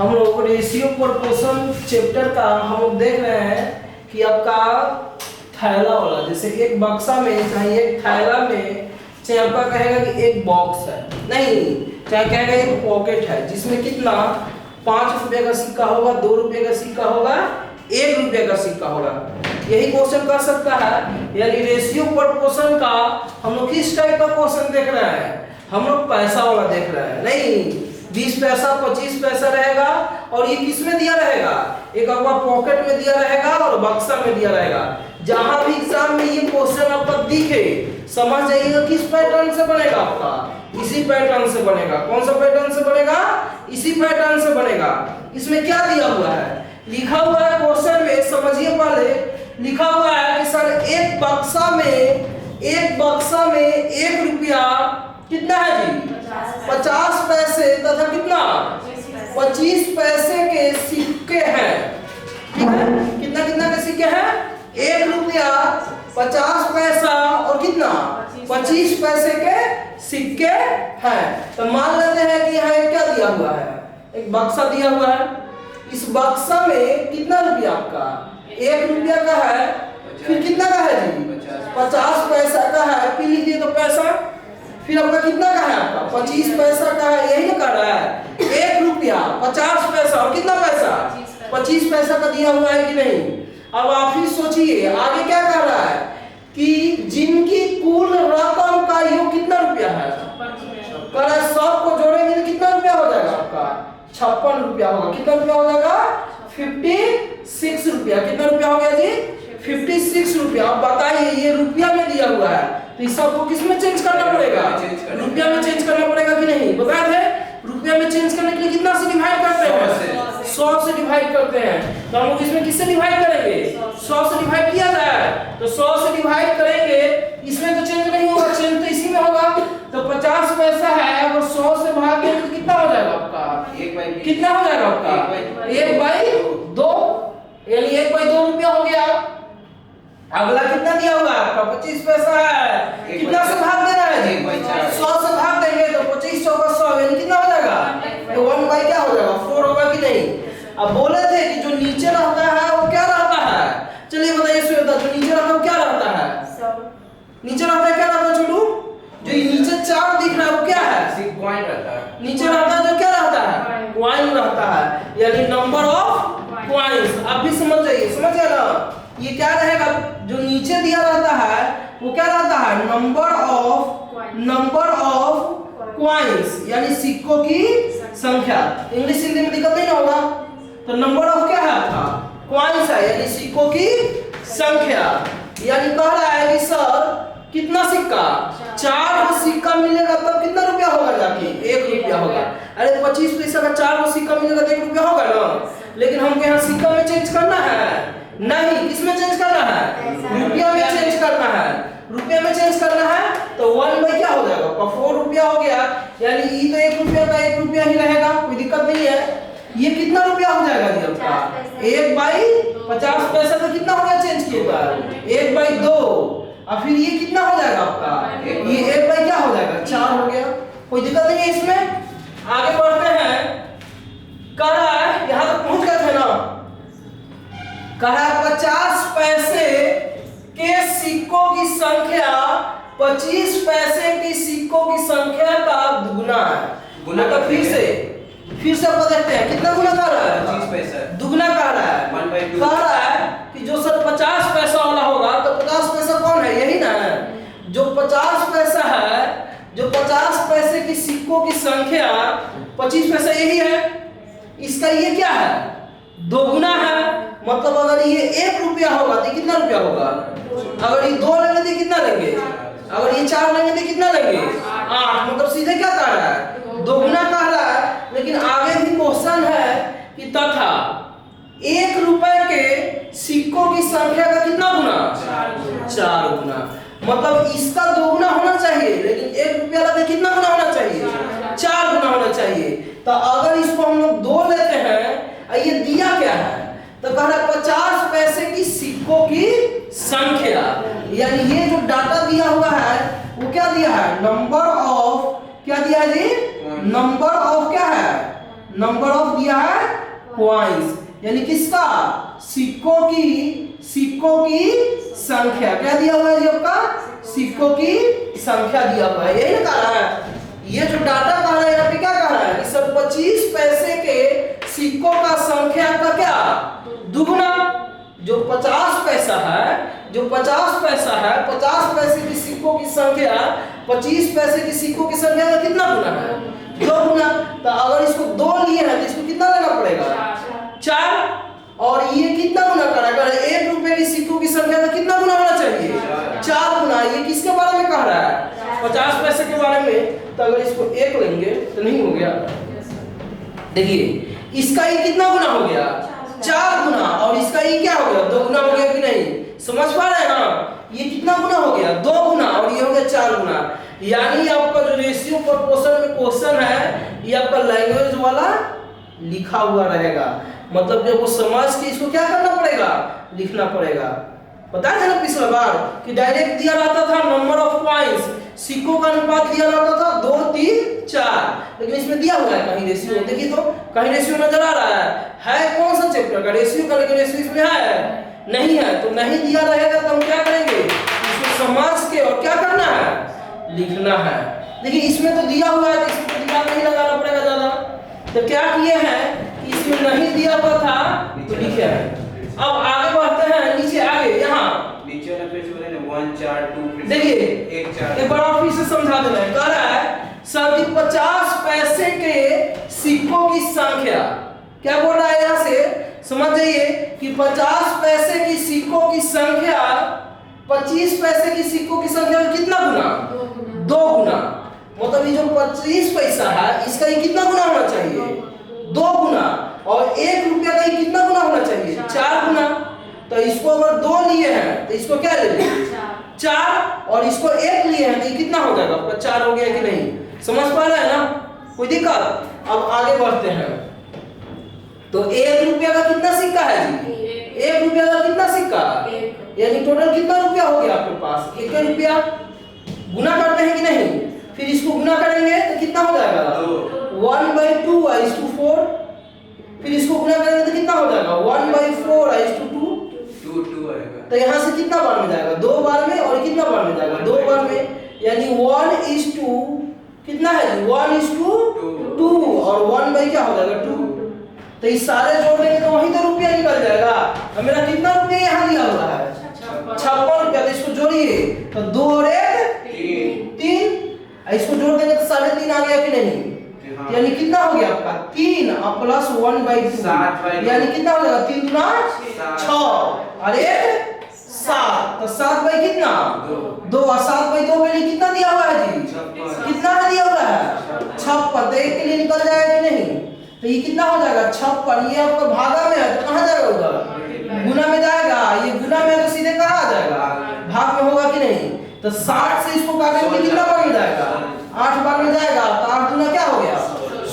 हम लोग ratio proportion chapter का हम लोग देख रहे हैं कि आपका थैला वाला, जैसे एक बक्सा में चाहे एक थैला में चाहे आपका कहेगा कि एक बॉक्स है, नहीं चाहे कहेगा एक पॉकेट है जिसमें कितना 5 रुपए का सिक्का होगा, 2 रुपए का सिक्का होगा, 1 रुपए का सिक्का होगा। यही क्वेश्चन कर सकता है। यानी रेशियो प्रोपोर्शन का हम लोग किस टाइप का क्वेश्चन देख रहे हैं, हम लोग पैसा वाला देख रहे हैं। नहीं 20 पैसा 25 पैसा रहेगा और ये किस में दिया रहेगा, एक आपका पॉकेट में दिया रहेगा और बक्सा में दिया रहेगा। जहां भी एग्जाम में ये क्वेश्चन आपका दिखे समझ जाइएगा किस पैटर्न से बनेगा, आपका इसी पैटर्न से बनेगा। कौन सा पैटर्न से बनेगा, इसी पैटर्न से बनेगा। इसमें क्या दिया हुआ है, लिखा हुआ है क्वेश्चन में, समझिए पहले लिखा हुआ है कि सर एक बक्सा में 1 रुपया कितना है जी 50 पैसे तथा कितना 25 पैसे के सिक्के हैं। ठीक है, कितना कितना के सिक्के हैं, 1 रुपया 50 पैसा और कितना 25 पैसे के सिक्के हैं। तो मान लेते हैं कि यहाँ क्या दिया हुआ है, एक बक्सा दिया हुआ है। इस बक्सा में कितना रुपया आपका 1 रुपया का है, फिर कितना का है जी 50 पैसा का है, फिर लिखिए तो पैसा, फिर आपका कितना का है आपका 25 पैसा का है। यही ना कर रहा है 1 रुपया 50 पैसा और कितना पैसा 25 पैसा का दिया हुआ है कि नहीं। अब आप ही सोचिए आगे क्या कर रहा है कि जिनकी कुल रकम का योग कितना रुपया है, कर सबको जोड़ेंगे तो कितना रुपया हो जाएगा आपका 56 रुपया होगा। कितना रुपया हो जाएगा 56 रुपया। कितना रुपया हो गया जी 56 रुपया। अब बताइए ये रुपया में दिया हुआ है तो इस सबको किस में चेंज करना पड़ेगा, रुपया में चेंज करना पड़ेगा कि नहीं। बताए थे रुपया में चेंज करने के लिए कितना से डिवाइड करते हैं, 100 से डिवाइड करते हैं। तो हम लोग इसमें किससे डिवाइड करेंगे, 100 से डिवाइड किया जाए तो 100 से डिवाइड करेंगे। इसमें तो चेंज नहीं होगा, चेंज तो इसी में होगा। तो 50 पैसा है अगर 100 से भाग देंगे तो कितना हो जाएगा आपका, कितना हो जाएगा आपका 1/2, यानी 1/2 रुपया हो गया। अगला कितना दिया हुआ आपका 25 पैसा है, कितना से भाग देना है जी 100 से भाग देंगे तो 25 चौका 100 यानी कितना हो जाएगा तो 1 क्या हो जाएगा 4 होगा कि नहीं। अब बोले थे कि जो नीचे रहता है वो क्या रहता है, चलिए बताइए श्वेता, जो नीचे रहता है वो क्या रहता है, नीचे रहता है क्या रहता है छोटू, जो नीचे 4 दिख रहा है वो क्या है कॉइन रहता है, नीचे रहता है जो क्या रहता है कॉइन रहता है, यानी नंबर ऑफ कॉइन्स। आप भी समझ जाइए, समझ गए ना। ये क्या रहेगा, जो नीचे दिया रहता है वो क्या रहता है नंबर ऑफ कॉइन्स, यानी सिक्कों की संख्या। इंग्लिश हिंदी में दिक्कत नहीं ना होगा। तो नंबर ऑफ क्या है आपका कॉइन्स है, यानी सिक्कों की संख्या। यानी कह रहा है कि सर कितना सिक्का 4 सिक्का मिलेगा तब कितना रुपया होगा, जाके 1 रुपया होगा। अरे 25 पैसा का 4 सिक्का मिलेगा तो 1 रुपया होगा ना। लेकिन हमको यहाँ सिक्का में चेंज करना है, नहीं किसमें चेंज करना है, रुपया में चेंज करना है। रुपया में चेंज करना है तो 1 क्या हो जाएगा 4 रुपया हो गया। यानी ये तो 1 रुपया का 1 रुपया ही रहेगा, कोई दिक्कत नहीं है। ये कितना रुपया हो जाएगा जी आपका 1/50 पैसा तो कितना हो गया चेंज किए बार 1/2। और फिर ये कितना हो जाएगा आपका, ये 1 क्या हो जाएगा 4 हो गया, कोई दिक्कत नहीं है इसमें। आगे बढ़ते हैं, कह रहा है यहां तक पहुंच गए थे ना, कह रहा है 50 पैसे के सिक्कों की संख्या 25 पैसे की सिक्कों की संख्या का दुगुना है। गुना का फिर से आप देखते हैं कितना गुना कर रहा है 25 पैसा, दुगुना कह रहा है। कह रहा है कि जो सर 50 पैसा वाला होगा तो 50 पैसा कौन है, यही ना है जो 50 पैसा है, जो 50 पैसे की सिक्कों की संख्या 25 पैसा यही है। इसका ये क्या है दोगुना है, मतलब अगर ये 1 रुपया होगा तो कितना रुपया होगा, अगर ये 2 लेंगे तो कितना लेंगे, अगर ये 4 लेंगे तो कितना लेंगे 8। मतलब सीधे क्या कह रहा है दोगुना कह रहा है। लेकिन आगे भी क्वेश्चन है कि तथा 1 रुपए के सिक्कों की संख्या का कितना गुना 4 गुना, मतलब इसका दोगुना होना चाहिए लेकिन 1 रुपया लगे कितना गुना होना चाहिए 4 गुना होना चाहिए। तो अगर इसको हम लोग 2 लेते हैं, ये दिया क्या है तो कह रहा है 50 पैसे की सिक्कों की संख्या, यानी ये जो डाटा दिया हुआ है वो क्या दिया है नंबर ऑफ, क्या दिया जी नंबर ऑफ क्या है नंबर ऑफ दिया है कॉइन्स, यानी किसका, सिक्कों की संख्या। क्या दिया हुआ है जी आपका, सिक्कों की संख्या दिया हुआ है, यही ना कह रहा है। ये जो डाटा कह रहा है यहाँ पे क्या कह रहा है कि सर 25 पैसे के सिक्कों का संख्या का क्या दुगुना। जो 50 पैसा है, जो 50 पैसा है, 50 पैसे की सिक्कों की संख्या 25 पैसे की सिक्कों की संख्या का कितना गुना है, 2 गुना। तो अगर इसको 2 लिए हैं तो इसको कितना लेना पड़ेगा, 4। और ये कितना गुना करेगा, 1 रुपए की सिक्कों की संख्या का कितना गुना होना चाहिए, 4 गुना। ये किसके बारे में कह रहा है, 50 पैसे के बारे में। तो अगर इसको 1 लेंगे तो नहीं हो गया, देखिए इसका ये कितना गुना हो गया, 4 गुना, और इसका ये क्या हो गया, 2 गुना हो गया कि नहीं, समझ पा रहे हैं ना। ये कितना गुना हो गया, 2 गुना, और ये हो गया 4 गुना। यानी आपका जो रेशियो प्रोपोर्शन में क्वेश्चन है ये आपका लैंग्वेज वाला लिखा हुआ रहेगा, मतलब जब वो समझ के इसको क्या करना पड़ेगा, लिखना पड़ेगा। पता है ना पिछला बार कि डायरेक्ट दिया रहता था नंबर ऑफ कॉइन्स, सिक्कों का अनुपात दिया रहता था 2, 3, 4, लेकिन इसमें दिया हुआ है कहीं रेशियो, देखिए तो कहीं रेशियो नजर आ रहा है कौन सा चैप्टर का रेशियो का, लेकिन रेशियो इसमें है नहीं है। तो नहीं दिया रहेगा तो हम क्या करेंगे, इसको समझ के और क्या करना है, लिखना है। देखिए इसमें तो दिया हुआ है तो इसको दिमाग नहीं लगाना पड़ेगा ज्यादा। तो क्या किए हैं कि इसमें नहीं दिया हुआ था तो लिखे हैं। अब आगे बढ़ते हैं, नीचे आगे यहाँ नीचे वाला पेज बोले ना 1 4 2, देखिए 1 4 एक बार और फिर से समझा देना है। कह रहा है सर कि 50 पैसे के सिक्कों की संख्या, क्या बोल रहा है यहाँ से समझ जाइए कि 50 पैसे की सिक्कों की संख्या 25 पैसे की सिक्कों की संख्या का कितना गुना, 2 गुना। मतलब ये जो 25 पैसा है इसका ये कितना गुना होना चाहिए, 2 गुना, और 1 रुपया का ये कितना गुना होना चाहिए, 4 गुना। तो इसको अगर 2 लिए हैं तो इसको क्या ले लेंगे, 4, और इसको 1 लिए हैं तो ये कितना हो जाएगा आपका, 4 हो गया कि नहीं, समझ पा रहे हैं ना, कोई दिक्कत। अब आगे बढ़ते हैं। तो 1 रुपया का कितना सिक्का है जी, 1 रुपया का कितना सिक्का, यानी टोटल कितना रुपया हो गया आपके पास, 1 रुपया। गुना करते हैं कि नहीं, फिर इसको गुना करेंगे तो कितना हो जाएगा, 1/2 = 4। फिर इसको गुना करेंगे तो कितना हो जाएगा, 1/4 = 2 आएगा। तो यहाँ से कितना बार में जाएगा, 2 बार में, और कितना बार में जाएगा, 2 बार में, यानी 1:2 कितना है जी, 1:2, और 1 बाई क्या हो जाएगा 2। तो इस सारे जोड़ देंगे तो वहीं तो रुपया निकल जाएगा। अब मेरा कितना रुपया यहाँ दिया हुआ है, 56 रुपया। तो इसको जोड़िए तो 2 और 1 3, इसको जोड़ देंगे तो 3.5 आ गया कि नहीं, यानी कितना हो गया आपका 3 प्लस 1/2, यानी कितना हो जाएगा 3 दूना 6 और 1 7। तो 7 बाई कितना 2, और 7/2 के लिए कितना दिया हुआ है जी, कितना दिया हुआ है 56। तो 1 के लिए निकल जाएगा कि नहीं, तो ये कितना हो जाएगा 56। ये आपका भागा में है तो कहाँ जाएगा, उधर गुना में जाएगा। ये गुना में है तो सीधे कहाँ आ जाएगा, भाग में होगा कि नहीं। तो 7 से इसको काटेंगे कितना बार में जाएगा, 8 बार में जाएगा। तो 8 दूना क्या हो गया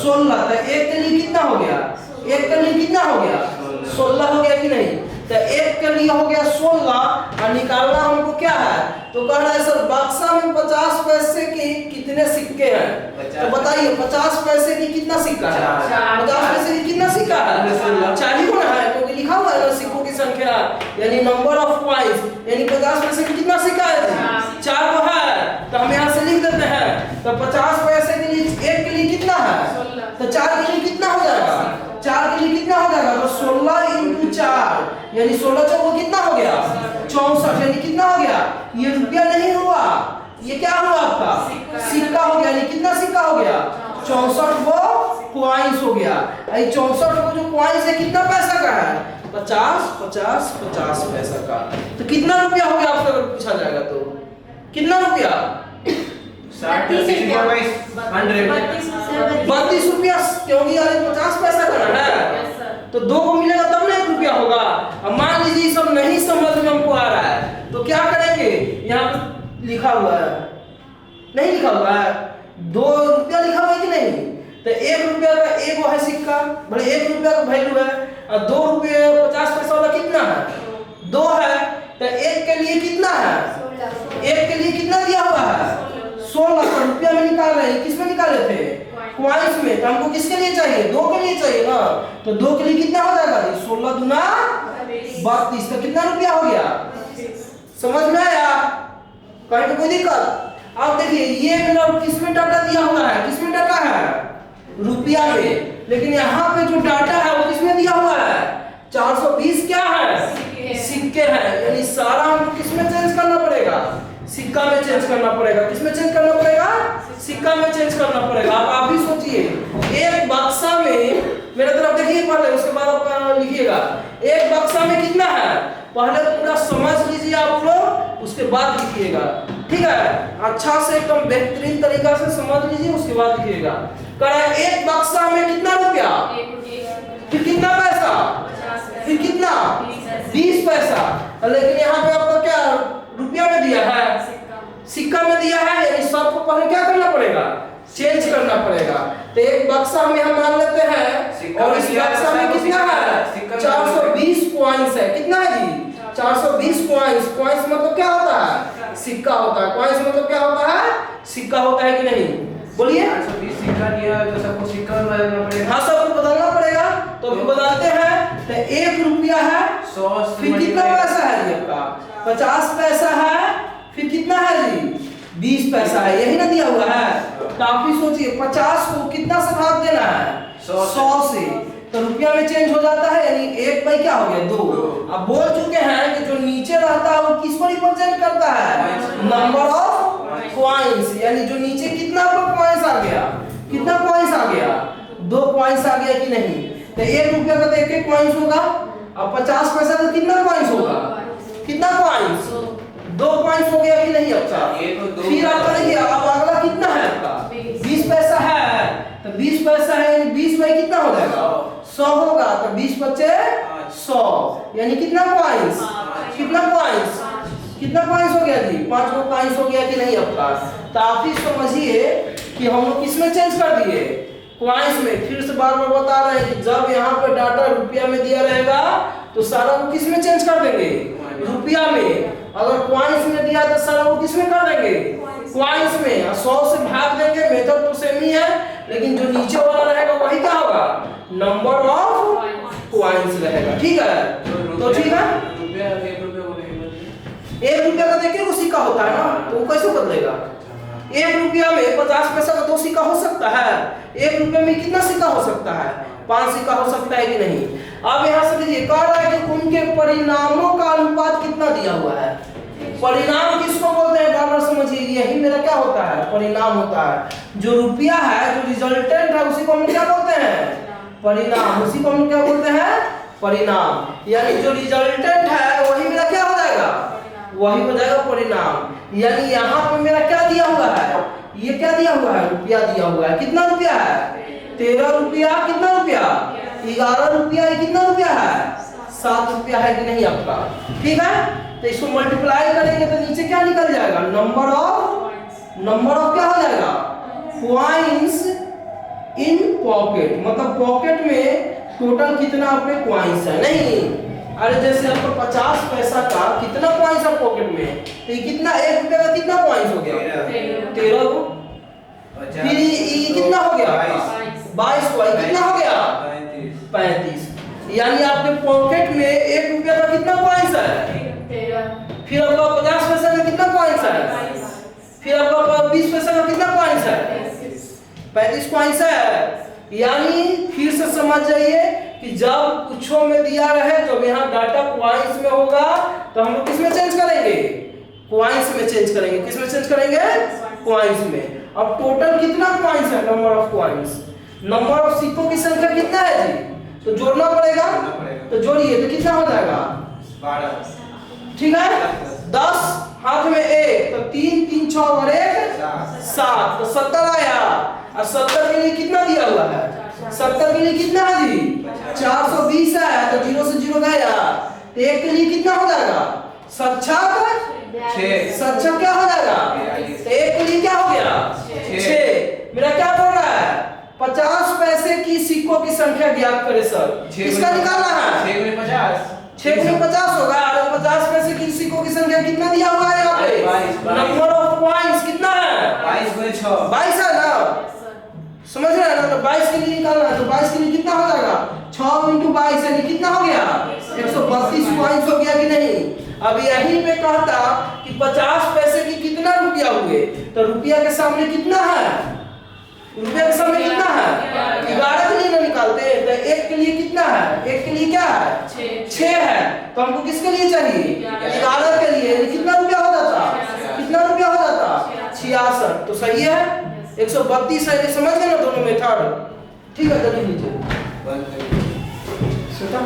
16। तो 1 के लिए कितना हो गया, 1 के लिए कितना हो गया 16 हो गया कि नहीं। तो 1 के लिए हो गया 16, और निकालना हमको क्या है, तो कह रहा है सर बक्सा में 50 पैसे के कितने सिक्के हैं। तो बताइए 50 पैसे की कितना सिक्का है, 50 पैसे की कितना सिक्का है, 4 ही होना है, क्योंकि लिखा हुआ है ना सिक्कों की संख्या, यानी नंबर ऑफ कॉइन्स, यानी 50 पैसे की कितना सिक्का है, 4 तो है। तो हम यहाँ से लिख देते हैं। तो 50 पैसे के लिए 1 के लिए कितना है, तो 4 के लिए कितना हो जाएगा, 4 के लिए कितना हो जाएगा, तो 16 × 4, यानी 16 चौको कितना हो गया 64, यानी कितना हो गया, ये रुपया नहीं हुआ, ये क्या हुआ आपका सिक्का हो गया। यानी कितना सिक्का हो गया 64 वो कॉइन्स हो गया। 64 वो जो कॉइन्स है कितना पैसा का है, 50 50 50 पैसा का। तो कितना रुपया हो गया आपसे अगर पूछा जाएगा तो कितना रुपया, 32 रुपया, क्योंकि यार 50 पैसा का है तो 2 को मिलेगा तब ना 1 रुपया होगा। अब मान लीजिए सब नहीं समझ में हमको आ रहा है तो क्या करेंगे, यहाँ पे लिखा हुआ है, नहीं लिखा हुआ है, 2 रुपया लिखा हुआ है कि नहीं। तो 1 रुपया का एक है सिक्का, भले 1 रुपया का वैल्यू है, और 2 रुपये 50 पैसा वाला कितना है 2 है। तो 1 के लिए कितना है, 1 के लिए कितना दिया हुआ है 16। रुपया में निकाल रहे हैं, किस में निकाले थे क्वाइंस में, तो हमको किसके लिए चाहिए? 2 के लिए चाहिए ना। तो 2 के लिए कितना हो जाएगा? 16 दूना 32। तो कितना रुपया हो गया? समझ में आया? कहीं कोई दिक्कत? अब देखिए ये मेरा किसमें डाटा दिया हुआ है? किसमें डाटा है? रुपया में। लेकिन यहाँ पे जो डाटा है वो किसमें दिया हुआ है? 420 क्या है? सिक्के हैं। यानी सारा हमको किसमें चेंज करना पड़ेगा? सिक्का में चेंज करना पड़ेगा। किसमें चेंज करना पड़ेगा? सिक्का में चेंज करना पड़ेगा। अब आप ही सोचिए, एक बक्सा में, मेरे तरफ देखिए पहले, उसके बाद आप लिखिएगा। एक बक्सा में कितना है? पहले पूरा समझ लीजिए आप लोग, उसके बाद लिखिएगा, ठीक है? अच्छा से एकदम बेहतरीन तरीका से समझ लीजिए, उसके बाद लिखिएगा। कह एक बक्सा में कितना रुपया? फिर कितना पैसा? फिर कितना? 20 पैसा। लेकिन यहाँ पे आपको क्या रुपया में दिया है? सिक्का में दिया है। यानी सबको पहले क्या करना पड़ेगा? चेंज करना पड़ेगा। तो एक बक्सा में हम मान लेते हैं, और इस बक्सा में कितना है? 420 कॉइंस है। कितना है जी? 420 कॉइंस। कॉइंस मतलब क्या होता है? सिक्का होता है। कॉइंस मतलब क्या होता है? सिक्का होता है कि नहीं? बोलिए। 420 सिक्का दिया है तो सबको सिक्का में बदलना पड़ेगा। हाँ, सबको बदलना पड़ेगा। तो अभी बदलते हैं। तो 1 रुपया है, 100 फिर कितना पैसा है जी आपका? 50 पैसा है, फिर कितना है जी? 20 पैसा है। यही ना दिया हुआ है? तो आप ही सोचिए 50 को कितना से भाग देना है? 100 से। तो रुपया में चेंज हो जाता है, यानी 1 बाई क्या हो गया? 2। अब बोल चुके हैं कि जो नीचे रहता है वो किसको रिप्रेजेंट करता है? Number of coins. यानी जो नीचे कितना कॉइंस आ गया? कितना कॉइंस आ गया? 2 कॉइंस आ गया कि नहीं? तो 1 रुपया का तो 1 कॉइंस होगा। अब 50 पैसा का कितना कॉइंस होगा? कितना कॉइंस? 2 कॉइंस हो गया कि नहीं? अच्छा, फिर आपका देखिए, अब अगला कितना है आपका? 20 पैसा है। तो 20 पैसा है, यानी 20 बाई कितना हो जाएगा? 100 होगा। तो 20 बचे 100, यानी कितना कॉइंस? कितना कॉइंस? कितना कॉइंस हो गया जी? 5 कॉइंस हो गया कि नहीं आपका? तो आप ही समझिए कि हम लोग किसमें चेंज कर दिए? कॉइंस में। फिर से बार बार बता रहे हैं कि जब यहाँ पे डाटा रुपया में दिया रहेगा तो सारा वो किसमें चेंज कर देंगे? रुपया में। अगर कॉइंस में दिया तो सारा वो किसमें कर देंगे? कॉइंस में। 100 से भाग देंगे। मेथड तो सेम ही है, लेकिन जो नीचे वाला रहेगा वही क्या होगा? नंबर ऑफ कॉइंस रहेगा, ठीक है? तो ठीक है, रुपया 1 रुपया को नहीं बदलेगा। 1 रुपया का देखिए वो सिक्का होता है ना, तो वो कैसे बदलेगा? 1 रुपया में 50 पैसा का 2 सिक्का हो सकता है। 1 रुपये में कितना सिक्का हो सकता है? 5 सिक्का हो सकता है कि नहीं? अब यहाँ से देखिए, कह रहा है कि उनके परिणामों का अनुपात कितना दिया हुआ है? परिणाम किसको बोलते हैं? बार बार समझिए, यही मेरा क्या होता है? परिणाम होता है। जो रुपया है, जो रिजल्टेंट है, उसी को हम क्या बोलते हैं? परिणाम। उसी को हम क्या बोलते हैं? परिणाम। यानी जो रिजल्टेंट है वही मेरा क्या हो जाएगा? वही हो जाएगा परिणाम। यानी यहाँ पे मेरा क्या दिया हुआ है? ये क्या दिया हुआ है? रुपया दिया हुआ है। कितना रुपया है? 13 रुपया। कितना रुपया? 11 रुपया। कितना रुपया है? 7 रुपया है कि नहीं आपका? ठीक है, तो इसको मल्टीप्लाई करेंगे तो नीचे क्या निकल जाएगा? नंबर ऑफ क्या हो जाएगा? Coins in pocket. मतलब पॉकेट में टोटल कितना आपके कॉइंस है? नहीं, अरे जैसे आपको 50 पैसा का कितना कॉइंस है पॉकेट में? तो ये कितना? 1 रुपया का कितना कॉइंस हो गया? 13 को। फिर ये कितना हो गया? 22 को। कितना हो गया? 35। यानी आपके पॉकेट में 1 रुपया का कितना कॉइंस है? 13। फिर आपका 50 पैसा का कितना कॉइंस है? फिर आपका 20 पैसा का कितना कॉइंस है? 35 कॉइंस है। यानी फिर से समझ जाइए कि जब कुछों में दिया रहे, जब यहाँ डाटा कॉइंस में होगा तो हम लोग किसमें चेंज करेंगे? कॉइंस में चेंज करेंगे। किसमें चेंज करेंगे? कॉइंस में। अब टोटल कितना कॉइंस है? Number of coins. Number of सिक्कों की संख्या कितना है जी? तो जोड़ना पड़ेगा। तो जोड़िए तो कितना हो जाएगा? 12। ठीक है, 10 हाथ में 1 तो 3 3 6 और 1 7, तो 70 आया। और 70 के लिए कितना दिया हुआ है? 70 के लिए कितना है जी? 420 है। तो 0 से 0 गया। तो 1 के लिए कितना हो जाएगा? 7 क्या हो जाएगा? तो 1 के लिए क्या हो गया? 6। मेरा क्या बोल रहा है? 50 पैसे की सिक्कों की संख्या ज्ञात करें सर। किसका निकालना है? 6 में 50। 6 में 50 होगा। और 50 पैसे की सिक्कों की संख्या कितना दिया हुआ है यहाँ पे? नंबर ऑफ कॉइंस कितना है? 22 में 6। 22 है ना? समझ रहे हैं ना? तो 22 के लिए निकालना है, तो 22 के लिए कितना हो जाएगा? 6 × 22 यानी कितना हो गया? 132 पॉइंट हो गया कि नहीं? अब यहीं पे कहता कि 50 पैसे की कितना रुपया हुए, तो रुपया के सामने कितना है? रुपया के सामने कितना है? 11 के लिए ना निकालते, तो 1 के लिए कितना है? 1 के लिए क्या है? 6 है, तो हमको किसके लिए चाहिए? 11 के लिए। कितना रुपया हो जाता? कितना रुपया हो जाता? 66। तो सही है, 132 है। समझ गए ना दोनों मेथड? ठीक है, जल्दी लीजिए। बंद करिए। सोचा